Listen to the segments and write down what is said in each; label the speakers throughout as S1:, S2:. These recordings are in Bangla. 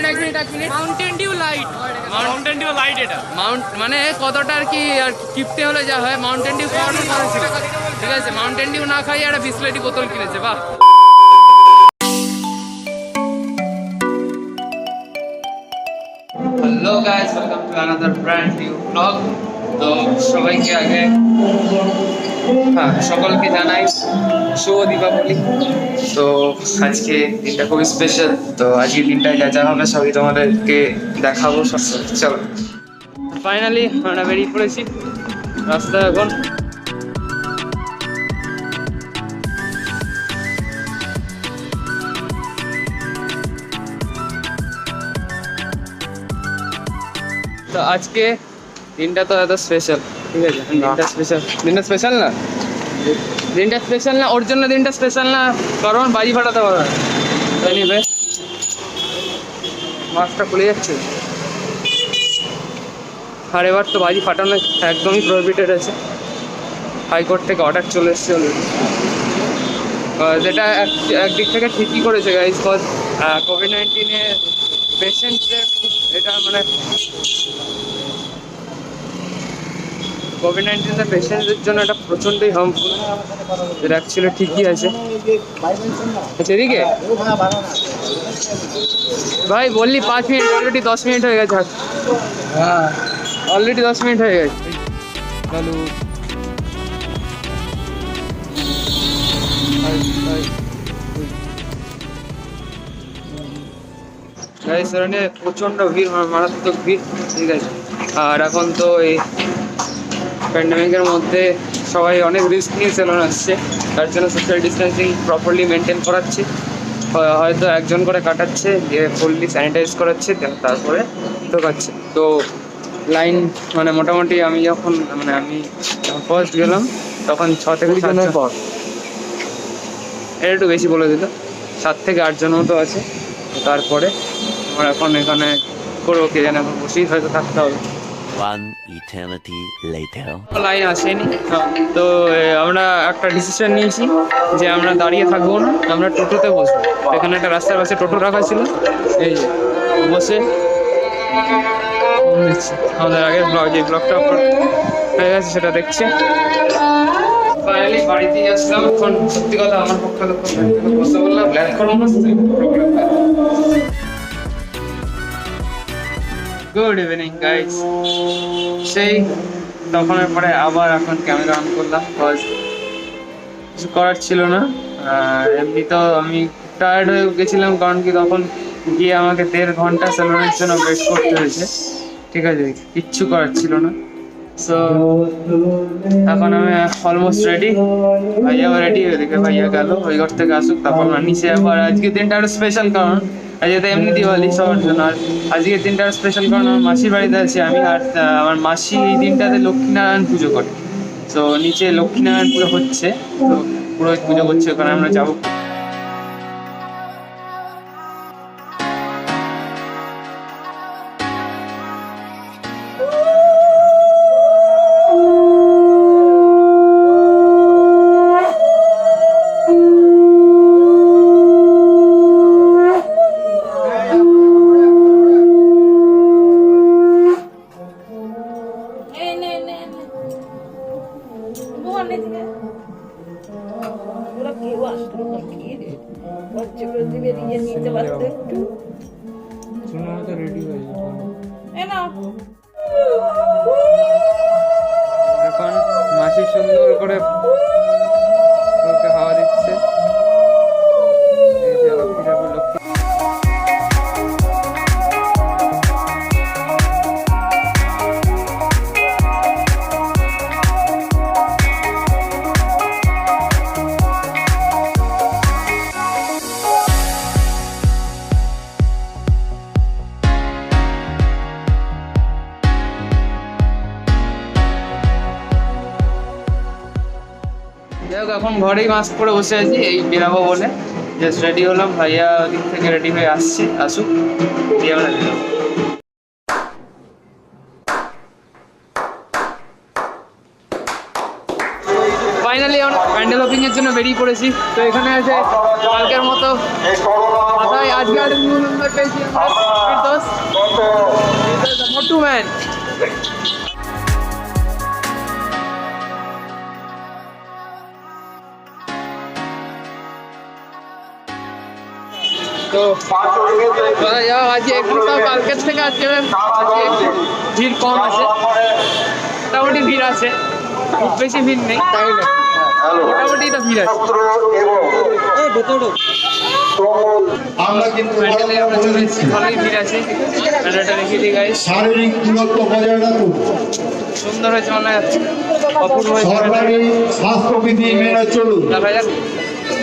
S1: এক মিনিট মাউন্টেন ডিউ লাইট এটা মানে কতটা আর কি কিপতে হলে যা হয় মাউন্টেন ডিউ খাওয়ানোর কথা ছিল, ঠিক আছে? মাউন্টেন ডিউ না খাই একটা বিসলেটি বোতল কিনেছে, বাহ। Hello guys, welcome to another brand new blog. তো সবাইকে আগে সকলকে জানাই শুভ দীপাবলি। তো আজকে দিনটা খুবই স্পেশাল। তো আজকে দিনটায় যা যা হবে সবই তোমাদেরকে দেখাবো। চলো, ফাইনালি আমরা বেরিয়ে পড়েছি রাস্তা এখন। তো আজকে দিনটা তো এত স্পেশাল, ঠিক আছে? দিনটা স্পেশাল না ওর জন্য দিনটা স্পেশাল না, কারণ বাজি ফাটাতে পারবে না। তাই নিবে মাছটা খুলে যাচ্ছে, আর এবার তো বাজি ফাটানো একদমই প্রহিবিটেড আছে। হাইকোর্ট থেকে অর্ডার চলে এসছে অলরেডি, যেটা একদিক থেকে ঠিকই করেছে গাইজ। কজ কোভিড-19 পেশেন্টদের এটা মানে কোভিড-19 পেশেন্টদের জন্য এটা প্রচণ্ডই হার্মফুল, যেটা অ্যাকচুয়ালি ঠিকই আছে। আচ্ছা এদিকে ভাই বললি 5 মিনিট, অলরেডি 10 মিনিট হয়ে গেছে। হ্যাঁ অলরেডি 10 মিনিট হয়ে গেছে। চলো প্রচণ্ড ভিড়, মারাত্মক ভিড়, ঠিক আছে? আর এখন তো এই প্যান্ডেমিকের মধ্যে সবাই অনেক রিস্ক নিয়ে সেলুন আসছে, তার জন্য সোশ্যাল ডিস্টেন্সিং প্রপারলি মেনটেন করাচ্ছে। হয়তো একজন করে কাটাচ্ছে, যে ফুললি স্যানিটাইজ করাচ্ছে, তারপরে ঢোকাচ্ছে। তো লাইন মানে মোটামুটি আমি যখন ফার্স্ট গেলাম তখন 6 থেকে 7 জনের পর, এটা একটু বেশি বলে দিল, 7 থেকে 8 জন মতো আছে। তারপরে আমার এখন এখানে করবো কে জানে, এখন বসেই হয়তো থাকতে হবে। লাইন আসেনি, তো আমরা একটা ডিসিশন নিয়েছি যে আমরা দাঁড়িয়ে থাকবো না, আমরা টোটোতে বসবো। এখানে একটা রাস্তার পাশে টোটো রাখা ছিল, এই যে বসে আমাদের আগের ব্লগ, যে ব্লগটা আপলোড হয়ে গেছে সেটা দেখছে। ফাইনালি বাড়িতে আসলাম। এখন সত্যি কথা আমার পক্ষে তো বসে বললাম প্ল্যাটফর্ম গুড ইভিনিং গাইস। সেই তখনের পরে আবার এখন ক্যামেরা অন করলাম, বিকজ কিছু করার ছিল না। এমনি তো আমি টায়ার্ড হয়ে গেছিলাম, কারণ কি তখন গিয়ে আমাকে 1.5 ঘন্টা সেলুনের জন্য ওয়েট করতে হয়েছে, ঠিক আছে? কিচ্ছু করার ছিল না। সো এখন আমি অলমোস্ট রেডি। ভাইয়াও রেডি, ওইদিকে ভাইয়া গেল, ওই ঘর থেকে আসুক তারপর আমরা নিচে। আবার আজকের দিনটা আরো স্পেশাল, কারণ আজকে তো এমনি দিওয়ালি সবার জন্য, আর আজকের দিনটা আরো স্পেশাল কারণ আমার মাসির বাড়িতে আছি আমি। আর আমার মাসি এই দিনটাতে লক্ষ্মীনারায়ণ পুজো করে। তো নিচে লক্ষ্মীনারায়ণ পুজো হচ্ছে, তো পুরোহিত পুজো করছে, ওখানে আমরা যাবো। এখন মাসি সুন্দর করে ওকে হাওয়া দিচ্ছে। এখন ঘরেই মাস্ক পরে বসে আছি, এই বেরাবো বলে জাস্ট রেডি হলাম। ভাইয়া দিক থেকে রেডি হয়ে আসুক, দিয়ে আমরা বেরোবো। ফাইনালি আমরা প্যান্ডেল ওপেনিং এর জন্য বেরিয়ে পড়েছি। তো এখানে আছে কালকের মতো মাথায় আজকে একটা নিউ নাম্বার পেয়েছি মোটু ম্যান। তো আজকে একটু তাও কালকের থেকে আজকে ভিড় কম আছে, মোটামুটি ভিড় আছে, খুব বেশি ভিড় নেই তাই না, মোটামুটি তো ভিড় আছে।
S2: আমরা কিন্তু
S1: ভালোই ভিড় আছে, মেলাটা রেখে দিই গাইস।
S2: শারীরিক দূরত্ব বজায় রাখুন,
S1: সুন্দর হয়েছে মনে হচ্ছে, অপূর্ব হয়েছে।
S2: সরকারি স্বাস্থ্যবিধি মেনে চলুন।
S1: দেখা যাক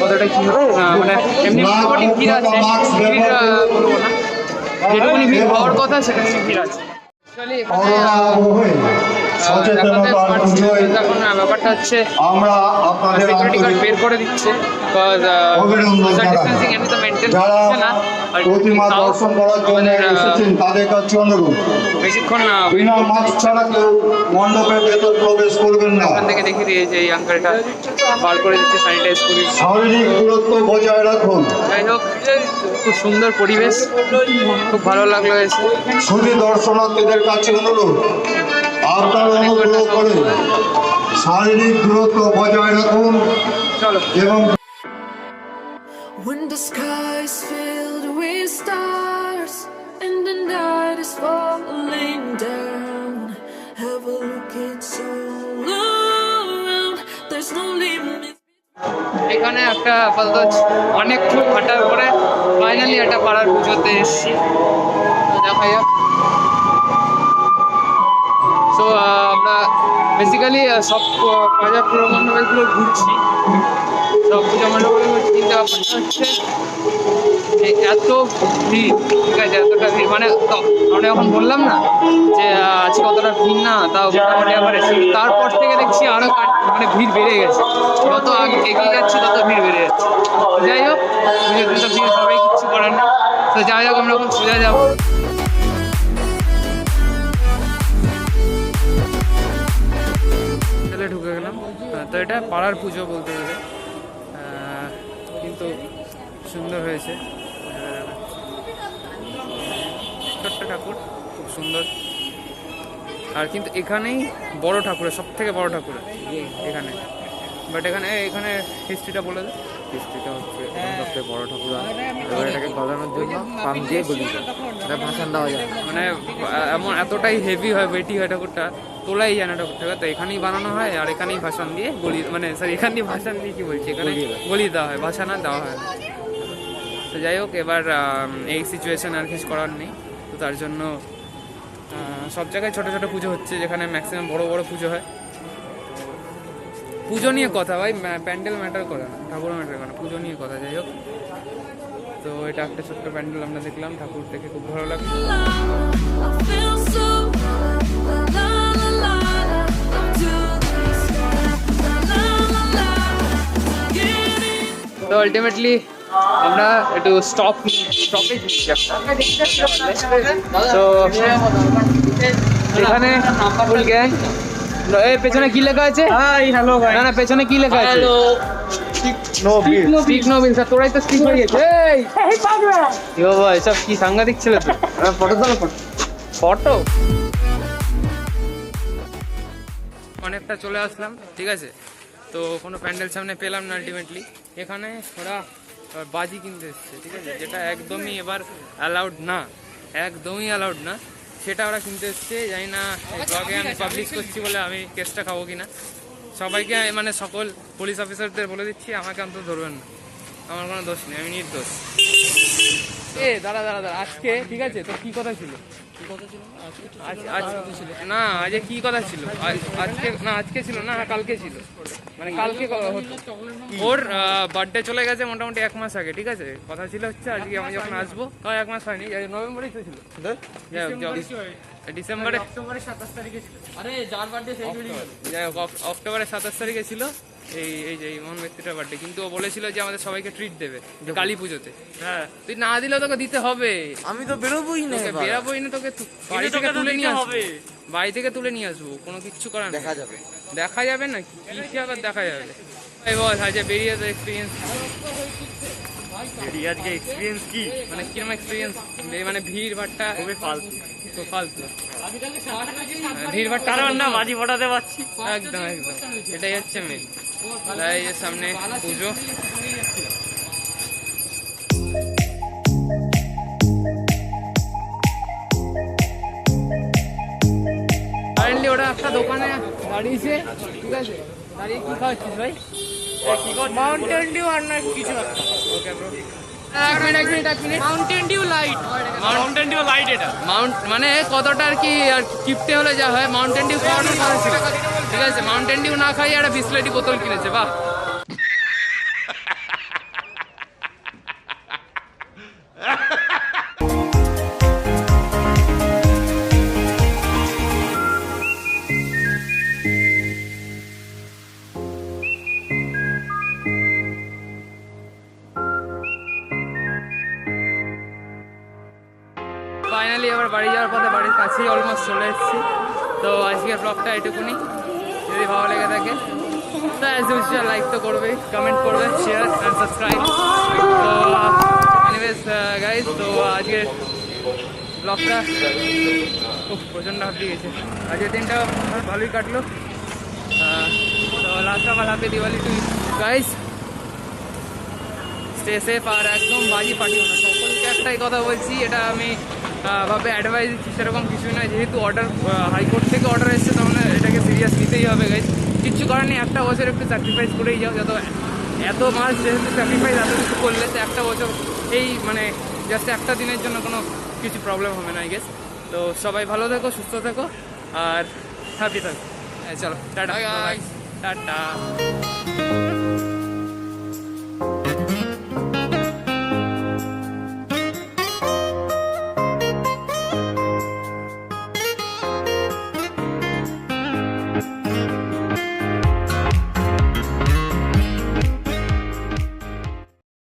S1: কতটা কি মানে এমনি মোটামুটি ভিড় আছে, ভিড় বলবো না, যেটুকুনি ভিড় হওয়ার কথা সেখানে ভিড় আছে।
S2: করোনা আবহে সচেতনতার পুজোয়
S1: এখন ব্যাপারটা হচ্ছে
S2: আমরা আপনাদের
S1: সিকিউরিটি গার্ড বের করে দিচ্ছে, সোশ্যাল ডিস্টেন্সিং এমনি তো মেনটেন
S2: যারা
S1: হচ্ছে না।
S2: প্রতিমা দর্শন করার জন্য এসেছেন তাদের কাছে অনুরোধ,
S1: বেশিক্ষণ না
S2: বিনা মাস্ক ছাড়া কেউ মণ্ডপের ভেতর প্রবেশ করবেন না।
S1: ওখান থেকে দেখিয়ে দিয়েছে এই আঙ্কেলটা বার করে দিচ্ছে, স্যানিটাইজ করে।
S2: শারীরিক দূরত্ব বজায় রাখুন।
S1: যাই হোক, খুব সুন্দর পরিবেশ, খুব ভালো লাগলো এসে।
S2: শুধু দর্শনার্থীদের কাছে অনুরোধ, আপনারা অনুগ্রহ করে শারীরিক দূরত্ব বজায় রাখুন
S1: চলো।
S2: এবং
S3: When the sky is filled with stars and the night is falling down, have a look, it's all around. There's no limit.
S1: এখানে একটা আপাতত অনেকক্ষণ হাঁটার পরে ফাইনালি একটা পাড়ার পুজোতে এসেছি, দেখা যাক। সো আমরা বেসিক্যালি সব বাজার পুরো মণ্ডপগুলো ঘুরছি, সব পূজা মণ্ডপগুলো ঘুরছি, কিন্তু ব্যাপারটা হচ্ছে এত ভিড়, ঠিক আছে, এতটা ভিড় মানে আমরা যখন বললাম না যে আজকে কতটা ভিড় না, তাও মোটামুটি আবার এসেছি, তারপর থেকে দেখছি আরও মানে ভিড় বেড়ে গেছে, যত আগে এগিয়ে যাচ্ছে তত ভিড় বেড়ে যাচ্ছে। যাই হোক, পুজোর দিন তো ভিড় সবাই কিচ্ছু করার না। তো যাই হোক, আমরা এখন সোজা যাবো। ঢুকে গেলাম। তো এটা পাড়ার পুজো বলতে গেলে, কিন্তু সুন্দর হয়েছে, ছোট্ট ঠাকুর, খুব সুন্দর। আর কিন্তু এখানেই বড় ঠাকুরের, সব থেকে বড় ঠাকুর এখানে। বাট এখানে হিস্ট্রিটা বলে দেয়।
S4: হিস্ট্রিটা হচ্ছে সবথেকে বড় ঠাকুর, এবার এটাকে গজানোর জন্য পাম দিয়ে গলি যায়, এটা ভাসান দেওয়া যায়
S1: মানে এমন এতটাই হেভি হয়, ওয়েটি হয় ঠাকুরটা, তোলাই যায় না ঠাকুরটাকে। তো এখানেই বানানো হয় আর এখানেই ভাসান দিয়ে গলি, মানে সরি এখান দিয়ে ভাসান দিয়ে কি বলছি, এখানে গলি দেওয়া হয়, ভাসান আর দেওয়া হয় না। তো যাই হোক, এবার এই সিচুয়েশন আর কিছু করার নেই। তো তার জন্য সব জায়গায় ছোটো ছোটো পুজো হচ্ছে, যেখানে ম্যাক্সিমাম বড় বড় পুজো হয়। পুজো নিয়ে কথা ভাই, প্যান্ডেল ম্যাটার করে না, ঠাকুর ম্যাটার করে না, পুজো নিয়ে কথা। যাই হোক, তো এটা একটা ছোট্ট প্যান্ডেল আমরা দেখলাম, ঠাকুর দেখে খুব ভালো লাগলো।
S3: I feel so la la la la la up to the sky, la la la la, getting.
S1: তো আলটিমেটলি আমরা একটু স্টপেজ নিচ্ছি একটা। তো এখানে ফুল গ্যাং। এই পেছনে কি লেখা আছে? হাই হ্যালো ভাই। না পেছনে কি লেখা আছে? Hello stick নোবিল। স্যার তোরাই তো স্টিক হয়ে গেছে। এই পাগলা ইও ভাই, সব কি সাংঘাতিক ছিল তো। ফটো তোলো, ফটো। অনেকটা চলে আসলাম, ঠিক আছে। তো কোনো প্যান্ডেল সামনে পেলাম না আলটিমেটলি। এখানে ওরা বাজি কিনতে এসছে, ঠিক আছে, যেটা একদমই এবার অ্যালাউড না, একদমই অ্যালাউড না, সেটা ওরা কিনতে এসছে। জানি না ব্লগে আমি পাবলিশ করছি বলে আমি কেসটা খাবো কিনা। সবাইকে মানে সকল পুলিশ অফিসারদের বলে দিচ্ছি, আমাকে অন্তত ধরবেন না, আমার কোনো দোষ নেই, আমি নির্দোষ। দাঁড়া, আজকে ঠিক আছে, তো কি কথা ছিল? না আজকে কি কথা ছিল? আজকে না, আজকে ছিল না, কালকে ছিল, মানে কালকে ওর বার্থডে চলে গেছে মোটামুটি 1 মাস আগে, ঠিক আছে। কথা ছিল হচ্ছে আজকে আমি যখন আসবো, 1 মাস হয়নি, নভেম্বরেই তো ছিল, ডিসেম্বরে, অক্টোবরের 27 তারিখে ছিল। আরে যার বার্থডে সেই যাই হোক, অক্টোবরের 27 তারিখে ছিল এই যে মহান ব্যক্তিটার বার্থডে। কিন্তু ও বলেছিল যে আমাদের সবাইকে ট্রিট দেবে কালী পুজোতে। হ্যাঁ, তুই না দিলেও তোকে দিতে হবে।
S4: আমি তো বেরোবোই না,
S1: বেরাবোই না, তোকে বাড়ি থেকে তুলে নিয়ে আসবো, বাড়ি থেকে তুলে নিয়ে আসবো, কোনো কিচ্ছু করার
S4: দেখা যাবে
S1: দেখা যাবে না, কি আবার দেখা যাবে? ভাই বল আজকে বেরিয়ে তো এক্সপিরিয়েন্স
S4: এর আজকে এক্সপিরিয়েন্স কি?
S1: মানে কিরকম এক্সপিরিয়েন্স, মানে ভিড় ভাট্টা
S4: খুবই ফালতু।
S1: তো ফালতু ভিড় ভাট্টা
S4: কারণ না বাজি ফোটাতে পারছি।
S1: একদম একদম এটাই হচ্ছে মেন। তাই এর সামনে পুজো, কারেন্টলি ওরা একটা দোকানে দাঁড়িয়েছে, ঠিক আছে, দাঁড়িয়ে কি খাওয়াচ্ছিস ভাই?
S4: মাউন্টেন ডিউ আর না কিছু একটা।
S1: ওকে ব্রো, এক minute
S4: Mountain Dew light. Mountain Dew light এটা।
S1: মাউন্ট মানে কতটা আর কি, আর কিপটে হলে যা হয়, মাউন্টেন ডিউ খাওয়ানোর কথা ছিল, ঠিক আছে, মাউন্টেন ডিউ না খাইয়ে একটা বিসলেটি বোতল কিনেছে, বাহ। ফাইনালি আবার বাড়ি যাওয়ার পথে, বাড়ির কাছেই অলমোস্ট চলে এসেছি। তো আজকের ব্লগটা এটুকুনি, যদি ভালো লেগে থাকে তো অ্যাজ ইউজুয়াল লাইক তো করবেই, কমেন্ট করবে, শেয়ার অ্যান্ড সাবস্ক্রাইব। তো এনিওয়েজ গাইজ, তো আজকের ব্লগটা প্রচণ্ড হাঁপিয়ে গেছে। আজকের দিনটা ভালোই কাটলো। তো last of all happy Diwali to guys, stay safe আর একদম বাজি ফাটিও না। সকলকে একটাই কথা বলছি, এটা আমি ভাবে অ্যাডভাইস দিচ্ছি, সেরকম কিছুই নয়। যেহেতু অর্ডার হাইকোর্ট থেকে অর্ডার এসছে, তখন এটাকে সিরিয়াস নিতেই হবে গাইজ। কিচ্ছু করার নেই, একটা বছর একটু স্যাক্রিফাইস করেই যাও। যত এত মাস যেহেতু স্যাক্রিফাইস এত কিছু করলে, তো একটা বছর এই মানে জাস্ট একটা দিনের জন্য কোনো কিছু প্রবলেম হবে না আই গেস। তো সবাই ভালো থেকো, সুস্থ থেকো আর হ্যাপি থাকো। চলো টাটা টাটা।